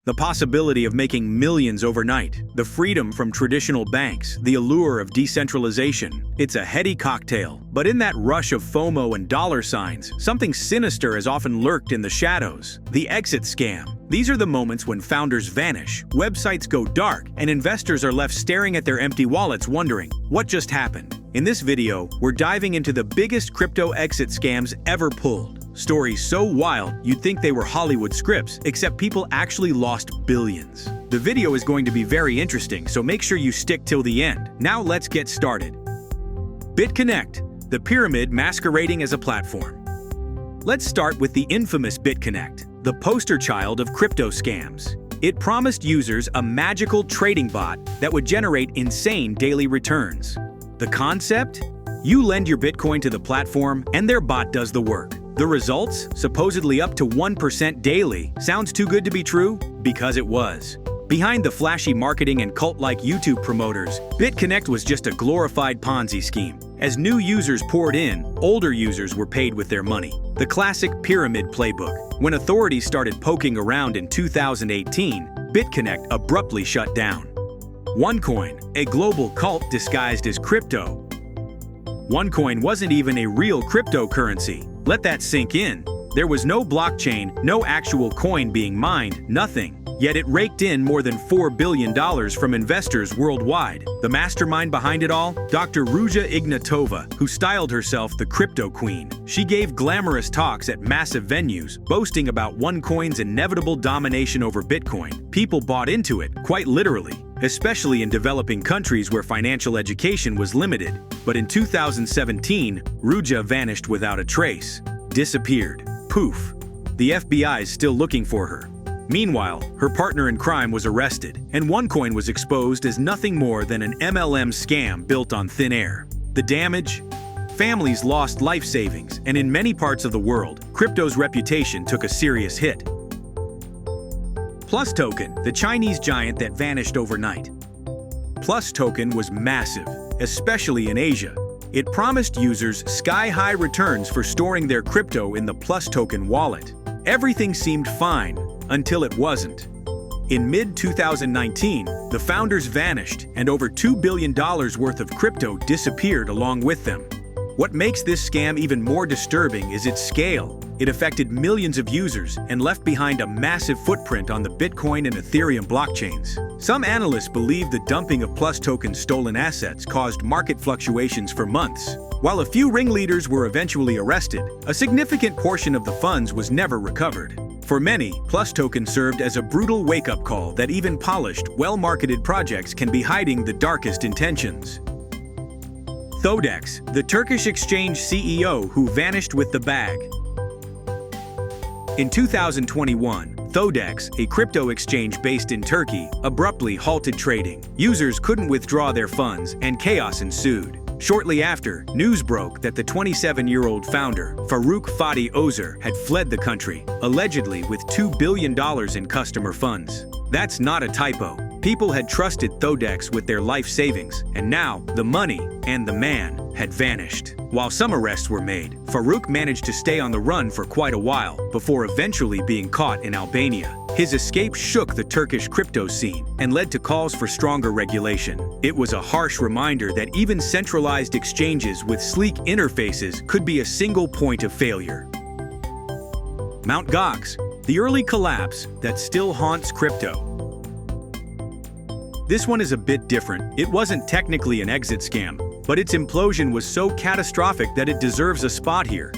The possibility of making millions overnight, the freedom from traditional banks, the allure of decentralization. It's a heady cocktail, but in that rush of FOMO and dollar signs, something sinister has often lurked in the shadows. The exit scam. These are the moments when founders vanish, websites go dark, and investors are left staring at their empty wallets wondering, what just happened? In this video, we're diving into the biggest crypto exit scams ever pulled. Stories so wild, you'd think they were Hollywood scripts, except people actually lost billions. The video is going to be very interesting, so make sure you stick till the end. Now let's get started. BitConnect, the pyramid masquerading as a platform. Let's start with the infamous BitConnect, the poster child of crypto scams. It promised users a magical trading bot that would generate insane daily returns. The concept? You lend your Bitcoin to the platform, and their bot does the work. The results, supposedly up to 1% daily, sounds too good to be true? Because it was. Behind the flashy marketing and cult-like YouTube promoters, BitConnect was just a glorified Ponzi scheme. As new users poured in, older users were paid with their money. The classic pyramid playbook. When authorities started poking around in 2018, BitConnect abruptly shut down. OneCoin, a global cult disguised as crypto. OneCoin wasn't even a real cryptocurrency. Let that sink in. There was no blockchain, no actual coin being mined, nothing. Yet it raked in more than $4 billion from investors worldwide. The mastermind behind it all? Dr. Ruja Ignatova, who styled herself the Cryptoqueen. She gave glamorous talks at massive venues, boasting about OneCoin's inevitable domination over Bitcoin. People bought into it, quite literally, especially in developing countries where financial education was limited. But in 2017, Ruja vanished without a trace. Disappeared. Poof. The FBI is still looking for her. Meanwhile, her partner in crime was arrested, and OneCoin was exposed as nothing more than an MLM scam built on thin air. The damage? Families lost life savings, and in many parts of the world, crypto's reputation took a serious hit. Plus Token, the Chinese giant that vanished overnight. Plus Token was massive, especially in Asia. It promised users sky-high returns for storing their crypto in the Plus Token wallet. Everything seemed fine, until it wasn't. In mid-2019, the founders vanished, and over $2 billion worth of crypto disappeared along with them. What makes this scam even more disturbing is its scale. It affected millions of users and left behind a massive footprint on the Bitcoin and Ethereum blockchains. Some analysts believe the dumping of Plus Token's stolen assets caused market fluctuations for months. While a few ringleaders were eventually arrested, a significant portion of the funds was never recovered. For many, Plus Token served as a brutal wake-up call that even polished, well-marketed projects can be hiding the darkest intentions. Coinex, the Turkish exchange CEO who vanished with the bag. In 2021, Coinex, a crypto exchange based in Turkey, abruptly halted trading. Users couldn't withdraw their funds, and chaos ensued. Shortly after, news broke that the 27-year-old founder, Faruk Fadi Ozer, had fled the country, allegedly with $2 billion in customer funds. That's not a typo. People had trusted Coinex with their life savings, and now the money and the man had vanished. While some arrests were made, Faruk managed to stay on the run for quite a while, before eventually being caught in Albania. His escape shook the Turkish crypto scene and led to calls for stronger regulation. It was a harsh reminder that even centralized exchanges with sleek interfaces could be a single point of failure. Mt. Gox, the early collapse that still haunts crypto. This one is a bit different. It wasn't technically an exit scam, but its implosion was so catastrophic that it deserves a spot here.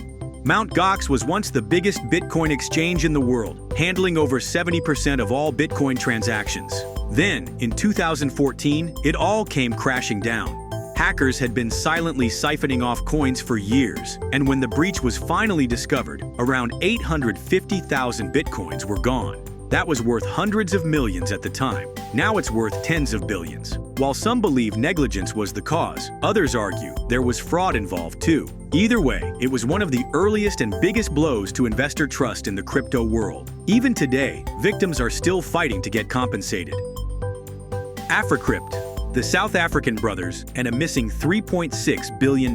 Mt. Gox was once the biggest Bitcoin exchange in the world, handling over 70% of all Bitcoin transactions. Then, in 2014, it all came crashing down. Hackers had been silently siphoning off coins for years, and when the breach was finally discovered, around 850,000 Bitcoins were gone. That was worth hundreds of millions at the time. Now it's worth tens of billions. While some believe negligence was the cause, others argue there was fraud involved too. Either way, it was one of the earliest and biggest blows to investor trust in the crypto world. Even today, victims are still fighting to get compensated. Africrypt, the South African brothers, and a missing $3.6 billion.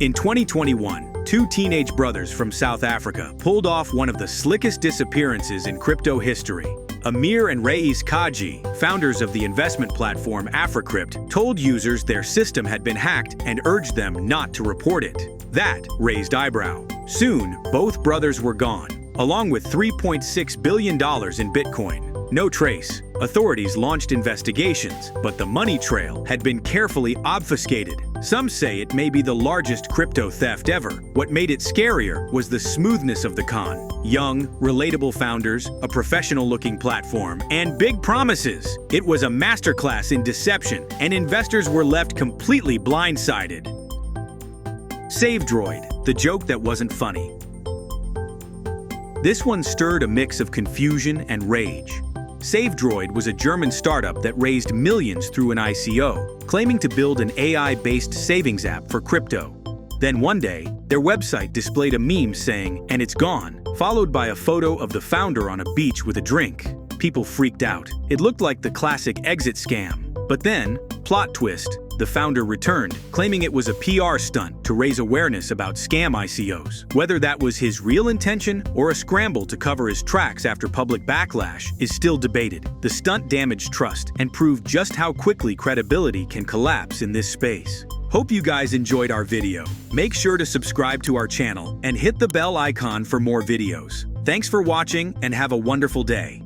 In 2021, Two teenage brothers from South Africa pulled off one of the slickest disappearances in crypto history. Amir and Reis Kaji, founders of the investment platform AfriCrypt, told users their system had been hacked and urged them not to report it. That raised eyebrow. Soon, both brothers were gone, along with $3.6 billion in Bitcoin. No trace. Authorities launched investigations, but the money trail had been carefully obfuscated. Some say it may be the largest crypto theft ever. What made it scarier was the smoothness of the con. Young, relatable founders, a professional-looking platform, and big promises. It was a masterclass in deception, and investors were left completely blindsided. SaveDroid, the joke that wasn't funny. This one stirred a mix of confusion and rage. SaveDroid was a German startup that raised millions through an ICO, claiming to build an AI-based savings app for crypto. Then one day, their website displayed a meme saying, "And it's gone," followed by a photo of the founder on a beach with a drink. People freaked out. It looked like the classic exit scam. But then, plot twist, the founder returned, claiming it was a PR stunt to raise awareness about scam ICOs. Whether that was his real intention or a scramble to cover his tracks after public backlash is still debated. The stunt damaged trust and proved just how quickly credibility can collapse in this space. Hope you guys enjoyed our video. Make sure to subscribe to our channel and hit the bell icon for more videos. Thanks for watching and have a wonderful day.